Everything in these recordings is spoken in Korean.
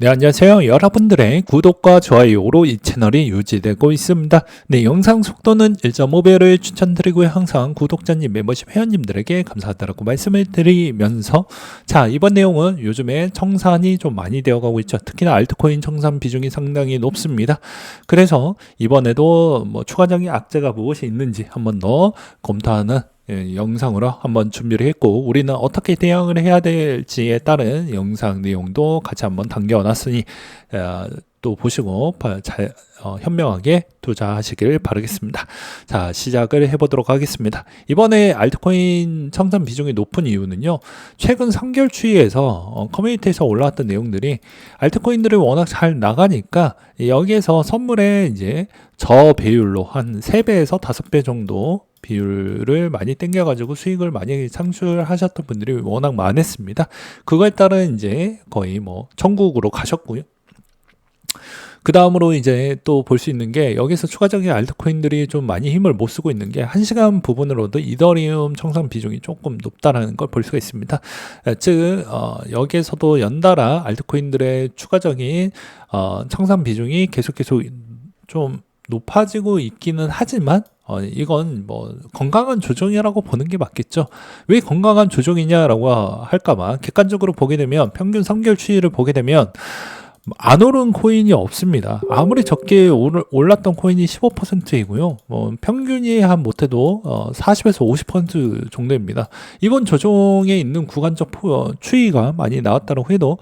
네, 안녕하세요. 여러분들의 구독과 좋아요로 이 채널이 유지되고 있습니다. 네, 영상 속도는 1.5배를 추천드리고요. 항상 구독자님, 멤버십 회원님들에게 감사하다고 말씀을 드리면서 자, 이번 내용은 요즘에 청산이 좀 많이 되어가고 있죠. 특히나 알트코인 청산 비중이 상당히 높습니다. 그래서 이번에도 추가적인 악재가 무엇이 있는지 한번 더 검토하는 영상으로 한번 준비를 했고, 우리는 어떻게 대응을 해야 될지에 따른 영상 내용도 같이 한번 담겨놨으니 또 보시고 잘 현명하게 투자하시길 바라겠습니다. 자, 시작을 해보도록 하겠습니다. 이번에 알트코인 청산 비중이 높은 이유는요, 최근 3개월 추이에서 커뮤니티에서 올라왔던 내용들이 알트코인들이 워낙 잘 나가니까 여기에서 선물에 이제 저배율로 한 3배에서 5배 정도 비율을 많이 땡겨가지고 수익을 많이 창출하셨던 분들이 워낙 많았습니다. 그거에 따른 이제 거의 천국으로 가셨고요. 그 다음으로 이제 또 볼 수 있는 게, 여기서 추가적인 알트코인들이 좀 많이 힘을 못 쓰고 있는 게, 1시간 부분으로도 이더리움 청산 비중이 조금 높다라는 걸 볼 수가 있습니다. 즉 여기에서도 연달아 알트코인들의 추가적인 청산 비중이 계속 좀 높아지고 있기는 하지만 이건 건강한 조정이라고 보는 게 맞겠죠. 왜 건강한 조정이냐라고 할까봐 객관적으로 보게 되면, 평균 3개월 추이를 보게 되면 안 오른 코인이 없습니다. 아무리 적게 올랐던 코인이 15%이고요. 평균이 한 못해도 40에서 50% 정도입니다. 이번 조정에 있는 구간적 추이가 많이 나왔다고 해도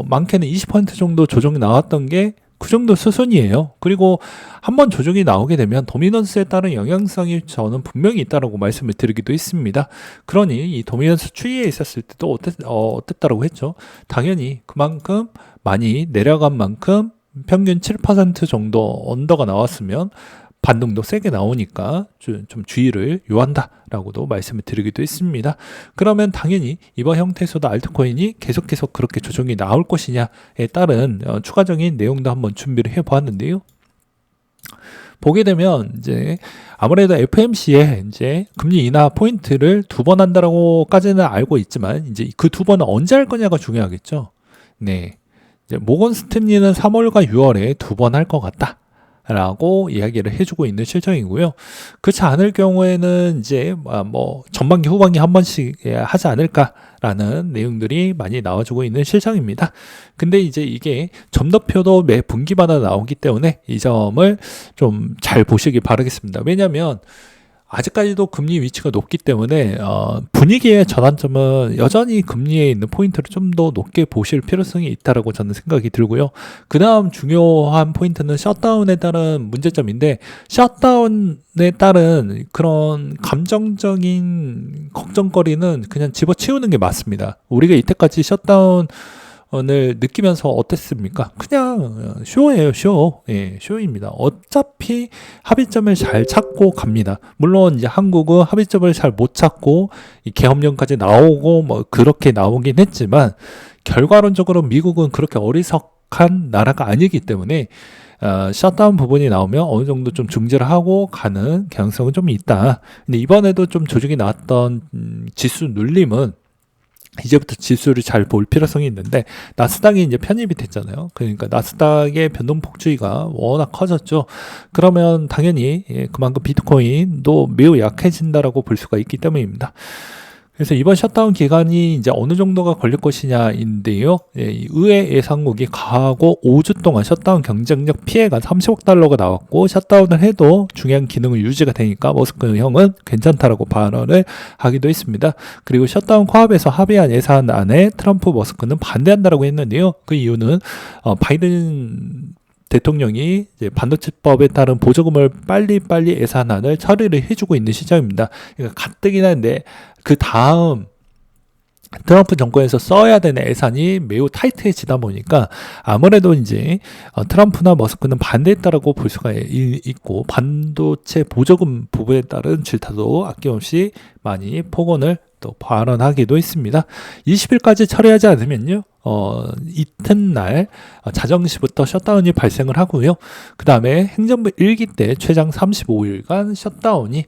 많게는 20% 정도 조정이 나왔던 게 그 정도 수순이에요. 그리고 한번 조정이 나오게 되면 도미넌스에 따른 영향성이 저는 분명히 있다고 말씀을 드리기도 했습니다. 그러니 이 도미넌스 추이에 있었을 때도 어땠다고 했죠. 당연히 그만큼 많이 내려간 만큼 평균 7% 정도 언더가 나왔으면 반등도 세게 나오니까 좀 주의를 요한다라고도 말씀을 드리기도 했습니다. 그러면 당연히 이번 형태에서도 알트코인이 계속해서 그렇게 조정이 나올 것이냐에 따른 추가적인 내용도 한번 준비를 해보았는데요. 보게 되면 이제 아무래도 FMC에 이제 금리 인하 포인트를 2번 한다라고까지는 알고 있지만, 이제 그 2번은 언제 할 거냐가 중요하겠죠. 네, 이제 모건 스탠리는 3월과 6월에 2번 할 것 같다 라고 이야기를 해주고 있는 실정이고요. 그렇지 않을 경우에는 이제 전반기 후반기 한 번씩 하지 않을까라는 내용들이 많이 나와주고 있는 실정입니다. 근데 이제 이게 점도표도 매 분기마다 나오기 때문에 이 점을 좀 잘 보시기 바라겠습니다. 왜냐하면 아직까지도 금리 위치가 높기 때문에 분위기의 전환점은 여전히 금리에 있는 포인트를 좀 더 높게 보실 필요성이 있다고 저는 생각이 들고요. 그 다음 중요한 포인트는 셧다운에 따른 문제점인데, 셧다운에 따른 그런 감정적인 걱정거리는 그냥 집어치우는 게 맞습니다. 우리가 이때까지 셧다운 을 느끼면서 어땠습니까? 그냥 쇼예요, 쇼. 예, 쇼입니다. 어차피 합의점을 잘 찾고 갑니다. 물론 이제 한국은 합의점을 잘 못 찾고 계엄령까지 나오고 그렇게 나오긴 했지만, 결과론적으로 미국은 그렇게 어리석한 나라가 아니기 때문에 셧다운 부분이 나오면 어느 정도 좀 중지를 하고 가는 가능성은 좀 있다. 근데 이번에도 좀 조정이 나왔던 지수 눌림은 이제부터 지수를 잘 볼 필요성이 있는데, 나스닥이 이제 편입이 됐잖아요. 그러니까 나스닥의 변동폭주의가 워낙 커졌죠. 그러면 당연히 그만큼 비트코인도 매우 약해진다라고 볼 수가 있기 때문입니다. 그래서 이번 셧다운 기간이 이제 어느 정도가 걸릴 것이냐인데요. 의회 예상국이 가하고 5주 동안 셧다운 경쟁력 피해가 30억 달러가 나왔고, 셧다운을 해도 중요한 기능을 유지가 되니까 머스크 형은 괜찮다라고 발언을 하기도 했습니다. 그리고 셧다운 코앞에서 합의한 예산안에 트럼프 머스크는 반대한다라고 했는데요. 그 이유는 바이든 대통령이 이제 반도체법에 따른 보조금을 빨리 예산안을 처리를 해주고 있는 시점입니다. 그러니까 가뜩이나 한데 그 다음 트럼프 정권에서 써야 되는 예산이 매우 타이트해지다 보니까 아무래도 이제 트럼프나 머스크는 반대했다라고 볼 수가 있고, 반도체 보조금 부분에 따른 질타도 아낌없이 많이 폭언을 또 발언하기도 했습니다. 20일까지 처리하지 않으면요, 이튿날 자정시부터 셧다운이 발생을 하고요. 그 다음에 행정부 1기 때 최장 35일간 셧다운이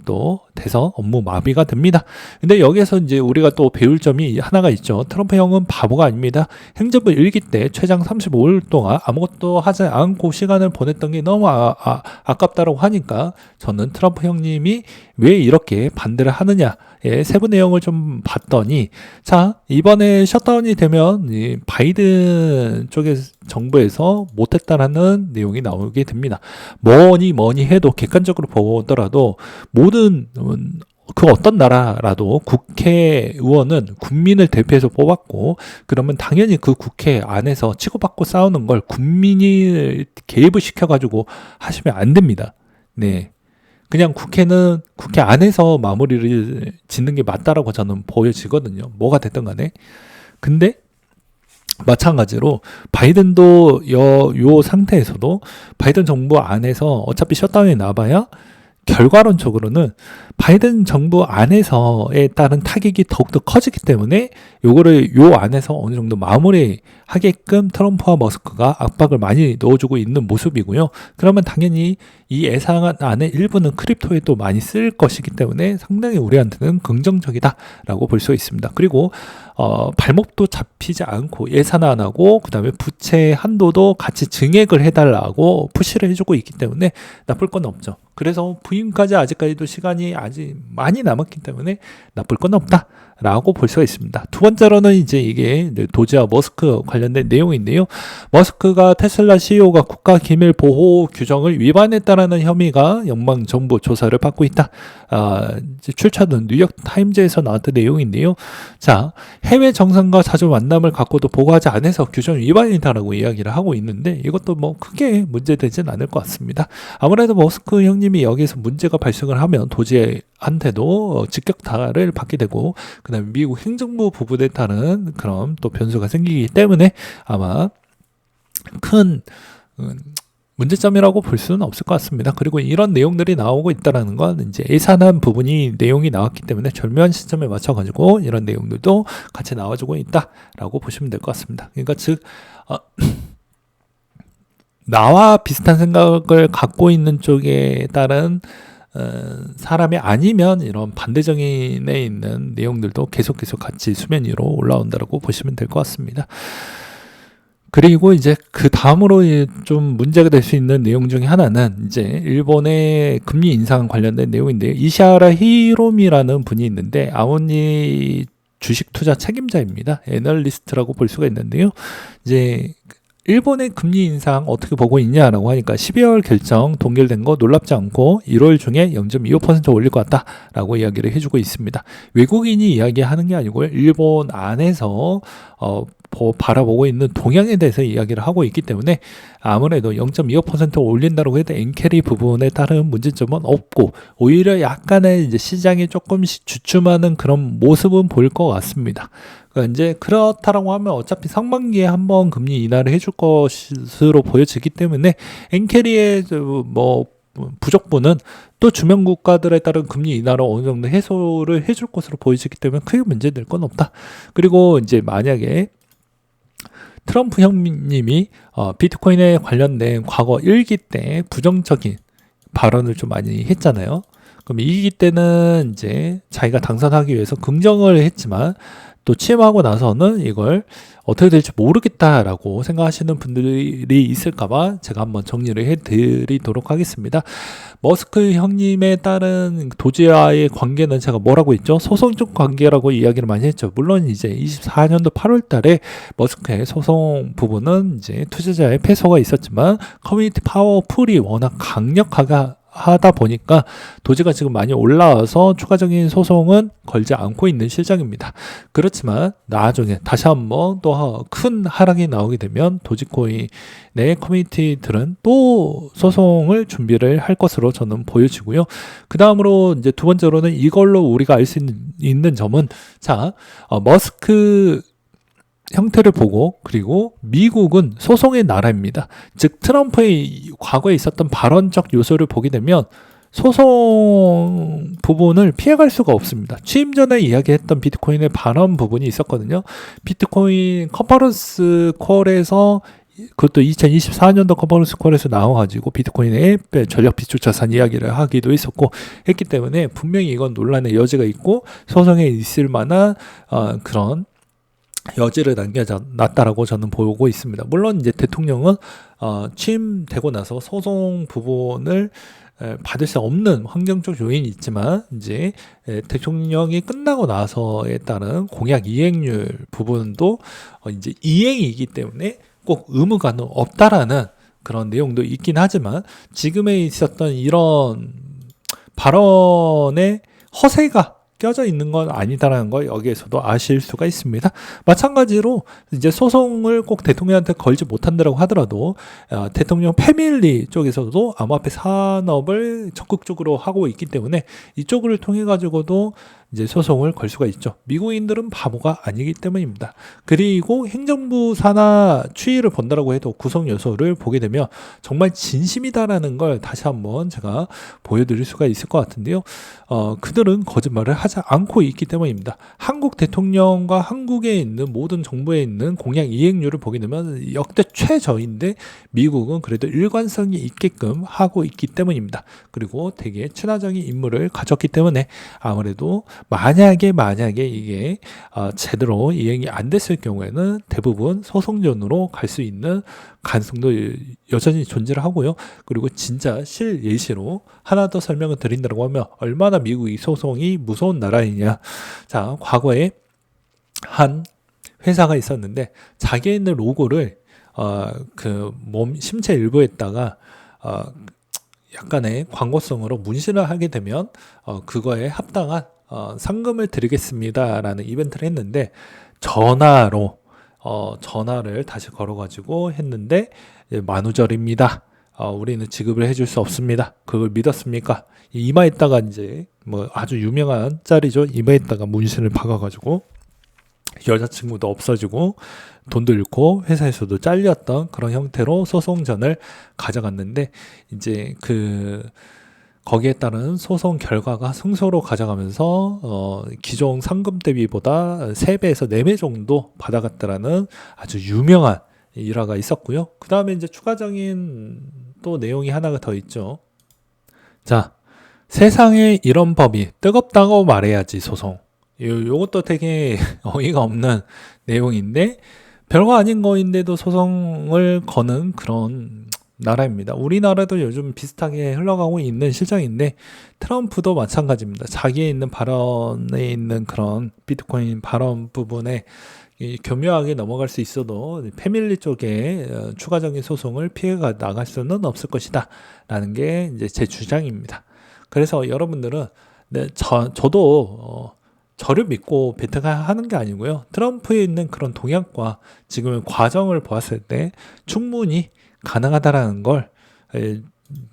또 돼서 업무 마비가 됩니다. 근데 여기에서 이제 우리가 또 배울 점이 하나가 있죠. 트럼프 형은 바보가 아닙니다. 행정부 1기 때 최장 35일 동안 아무것도 하지 않고 시간을 보냈던 게 너무 아깝다고 하니까 저는 트럼프 형님이 왜 이렇게 반대를 하느냐 세부 내용을 좀 봤더니, 자, 이번에 셧다운이 되면 이 바이든 쪽의 정부에서 못했다라는 내용이 나오게 됩니다. 뭐니 해도 객관적으로 보더라도 모든 그 어떤 나라라도 국회의원은 국민을 대표해서 뽑았고, 그러면 당연히 그 국회 안에서 치고받고 싸우는 걸 국민이 개입을 시켜가지고 하시면 안 됩니다. 네. 그냥 국회는 국회 안에서 마무리를 짓는 게 맞다라고 저는 보여지거든요. 뭐가 됐든 간에. 근데 마찬가지로 바이든도 요 상태에서도 바이든 정부 안에서 어차피 셧다운이 나봐야 결과론적으로는 바이든 정부 안에서에 따른 타격이 더욱더 커지기 때문에 요거를 요 안에서 어느 정도 마무리하게끔 트럼프와 머스크가 압박을 많이 넣어주고 있는 모습이고요. 그러면 당연히 이 예상안 안에 일부는 크립토에 또 많이 쓸 것이기 때문에 상당히 우리한테는 긍정적이다라고 볼 수 있습니다. 그리고 발목도 잡히지 않고 예산안하고 그 다음에 부채 한도도 같이 증액을 해달라고 푸시를 해주고 있기 때문에 나쁠 건 없죠. 그래서 부임까지 아직까지도 시간이 아직 많이 남았기 때문에 나쁠 건 없다라고 볼 수가 있습니다. 두 번째로는 이제 이게 도지와 머스크 관련된 내용인데요. 머스크가 테슬라 CEO가 국가 기밀 보호 규정을 위반했다라는 혐의가 연방 정부 조사를 받고 있다. 이제 출처는 뉴욕 타임즈에서 나왔던 내용인데요. 자, 해외 정상과 자주 만남을 갖고도 보고하지 않아서 규정 위반이다라고 이야기를 하고 있는데, 이것도 뭐 크게 문제되진 않을 것 같습니다. 아무래도 머스크 형님이 여기서 문제가 발생을 하면 도지한테도 직격타를 받게 되고, 그 다음에 미국 행정부 부분에 따른 그런 또 변수가 생기기 때문에 아마 큰 문제점이라고 볼 수는 없을 것 같습니다. 그리고 이런 내용들이 나오고 있다는 건 이제 예산안 부분이 내용이 나왔기 때문에 절묘한 시점에 맞춰가지고 이런 내용들도 같이 나와주고 있다라고 보시면 될 것 같습니다. 그러니까 즉 나와 비슷한 생각을 갖고 있는 쪽에 따른 사람이 아니면 이런 반대정인에 있는 내용들도 계속 같이 수면 위로 올라온다고 보시면 될 것 같습니다. 그리고 이제 그 다음으로 좀 문제가 될 수 있는 내용 중에 하나는 이제 일본의 금리 인상 관련된 내용인데요. 이시하라 히로미라는 분이 있는데 아오니 주식 투자 책임자입니다. 애널리스트라고 볼 수가 있는데요. 이제 일본의 금리 인상 어떻게 보고 있냐라고 하니까 12월 결정 동결된 거 놀랍지 않고 1월 중에 0.25% 올릴 것 같다라고 이야기를 해주고 있습니다. 외국인이 이야기하는 게 아니고요. 일본 안에서 바라보고 있는 동향에 대해서 이야기를 하고 있기 때문에 아무래도 0.25% 올린다고 해도 엔캐리 부분에 따른 문제점은 없고 오히려 약간의 이제 시장이 조금씩 주춤하는 그런 모습은 보일 것 같습니다. 그러니까 이제 그렇다라고 하면 어차피 상반기에 한번 금리 인하를 해줄 것으로 보여지기 때문에 엔캐리의 뭐 부족분은 또 주변 국가들에 따른 금리 인하로 어느 정도 해소를 해줄 것으로 보여지기 때문에 크게 문제될 건 없다. 그리고 이제 만약에 트럼프 형님이 비트코인에 관련된 과거 1기 때 부정적인 발언을 좀 많이 했잖아요. 그럼 2기 때는 이제 자기가 당선하기 위해서 긍정을 했지만 또 취임하고 나서는 이걸 어떻게 될지 모르겠다라고 생각하시는 분들이 있을까봐 제가 한번 정리를 해드리도록 하겠습니다. 머스크 형님에 따른 도지와의 관계는 제가 뭐라고 했죠? 소송적 관계라고 이야기를 많이 했죠. 물론 이제 24년도 8월 달에 머스크의 소송 부분은 이제 투자자의 패소가 있었지만 커뮤니티 파워 풀이 워낙 강력하게 하다 보니까 도지가 지금 많이 올라와서 추가적인 소송은 걸지 않고 있는 실정입니다. 그렇지만 나중에 다시 한번 또 큰 하락이 나오게 되면 도지코인의 커뮤니티들은 또 소송을 준비를 할 것으로 저는 보여지고요. 그 다음으로 이제 두 번째로는 이걸로 우리가 알 수 있는 점은 머스크 형태를 보고 그리고 미국은 소송의 나라입니다. 즉 트럼프의 과거에 있었던 발언적 요소를 보게 되면 소송 부분을 피해갈 수가 없습니다. 취임 전에 이야기했던 비트코인의 발언 부분이 있었거든요. 비트코인 컨퍼런스 콜에서 그것도 2024년도 컨퍼런스 콜에서 나와가지고 비트코인의 전력 비축 자산 이야기를 하기도 했었고 했기 때문에 분명히 이건 논란의 여지가 있고 소송에 있을 만한 그런 여지를 남겨놨다라고 저는 보고 있습니다. 물론 이제 대통령은 취임되고 나서 소송 부분을 받을 수 없는 환경적 요인이 있지만 이제 대통령이 끝나고 나서에 따른 공약 이행률 부분도 이제 이행이기 때문에 꼭 의무가 없다라는 그런 내용도 있긴 하지만 지금에 있었던 이런 발언의 허세가 껴져 있는 건 아니다라는 걸 여기에서도 아실 수가 있습니다. 마찬가지로 이제 소송을 꼭 대통령한테 걸지 못한다고 하더라도 대통령 패밀리 쪽에서도 암호화폐 산업을 적극적으로 하고 있기 때문에 이쪽을 통해 가지고도 이제 소송을 걸 수가 있죠. 미국인들은 바보가 아니기 때문입니다. 그리고 행정부 산하 추이를 본다라고 해도 구성 요소를 보게 되면 정말 진심이다라는 걸 다시 한번 제가 보여드릴 수가 있을 것 같은데요. 그들은 거짓말을 하지 않고 있기 때문입니다. 한국 대통령과 한국에 있는 모든 정부에 있는 공약 이행률을 보게 되면 역대 최저인데 미국은 그래도 일관성이 있게끔 하고 있기 때문입니다. 그리고 되게 친화적인 인물을 가졌기 때문에 아무래도 만약에 이게 제대로 이행이 안 됐을 경우에는 대부분 소송전으로 갈 수 있는 가능성도 여전히 존재를 하고요. 그리고 진짜 실예시로 하나 더 설명을 드린다고 하면 얼마나 미국이 소송이 무서운 나라이냐. 자, 과거에 한 회사가 있었는데 자기의 있는 로고를 그 몸 심체 일부에다가 약간의 광고성으로 문신을 하게 되면 그거에 합당한 상금을 드리겠습니다라는 이벤트를 했는데 전화를 다시 걸어가지고 했는데 만우절입니다. 우리는 지급을 해줄 수 없습니다. 그걸 믿었습니까? 이마에다가 이제 뭐 아주 유명한 짤이죠. 이마에다가 문신을 박아가지고 여자친구도 없어지고 돈도 잃고 회사에서도 잘렸던 그런 형태로 소송전을 가져갔는데 이제 거기에 따른 소송 결과가 승소로 가져가면서 기존 상금 대비보다 3배에서 4배 정도 받아갔다라는 아주 유명한 일화가 있었고요. 그 다음에 이제 추가적인 또 내용이 하나가 더 있죠. 자, 세상에 이런 법이 뜨겁다고 말해야지 소송. 요것도 되게 어이가 없는 내용인데 별거 아닌 거인데도 소송을 거는 그런 나라입니다. 우리나라도 요즘 비슷하게 흘러가고 있는 실정인데 트럼프도 마찬가지입니다. 자기의 있는 발언에 있는 그런 비트코인 발언 부분에 교묘하게 넘어갈 수 있어도 패밀리 쪽에 추가적인 소송을 피해가 나갈 수는 없을 것이다 라는 게 이제 제 주장입니다. 그래서 여러분들은 저도 저를 믿고 베팅하는 게 아니고요. 트럼프에 있는 그런 동향과 지금의 과정을 보았을 때 충분히 가능하다라는 걸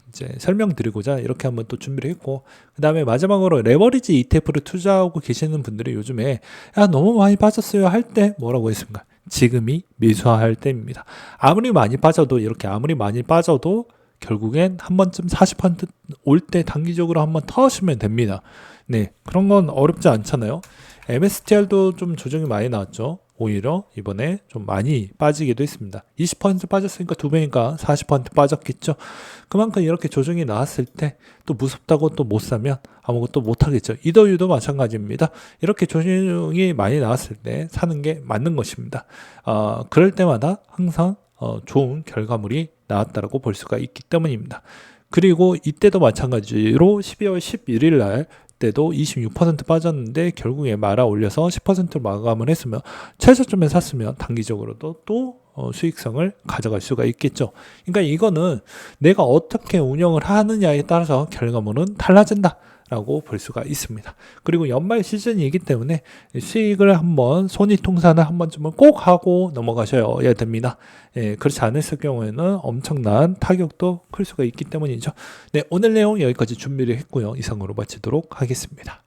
이제 설명드리고자 이렇게 한번 또 준비를 했고, 그 다음에 마지막으로 레버리지 ETF를 투자하고 계시는 분들이 요즘에 너무 많이 빠졌어요 할 때 뭐라고 했습니까? 지금이 매수할 때입니다. 아무리 많이 빠져도 결국엔 한 번쯤 40% 올 때 단기적으로 한번 터시면 됩니다. 네, 그런 건 어렵지 않잖아요. MSTR도 좀 조정이 많이 나왔죠. 오히려 이번에 좀 많이 빠지기도 했습니다. 20% 빠졌으니까 2배니까 40% 빠졌겠죠. 그만큼 이렇게 조정이 나왔을 때 또 무섭다고 또 못 사면 아무것도 못 하겠죠. 이더유도 마찬가지입니다. 이렇게 조정이 많이 나왔을 때 사는 게 맞는 것입니다. 그럴 때마다 항상 좋은 결과물이 나왔다라고 볼 수가 있기 때문입니다. 그리고 이때도 마찬가지로 12월 11일 날 때도 26% 빠졌는데 결국에 말아 올려서 10% 마감을 했으면 최저점에 샀으면 단기적으로도 또 수익성을 가져갈 수가 있겠죠. 그러니까 이거는 내가 어떻게 운영을 하느냐에 따라서 결과물은 달라진다 라고 볼 수가 있습니다. 그리고 연말 시즌이기 때문에 수익을 한번 손익통산을 한 번쯤은 꼭 하고 넘어가셔야 됩니다. 그렇지 않았을 경우에는 엄청난 타격도 클 수가 있기 때문이죠. 네, 오늘 내용 여기까지 준비를 했고요. 이상으로 마치도록 하겠습니다.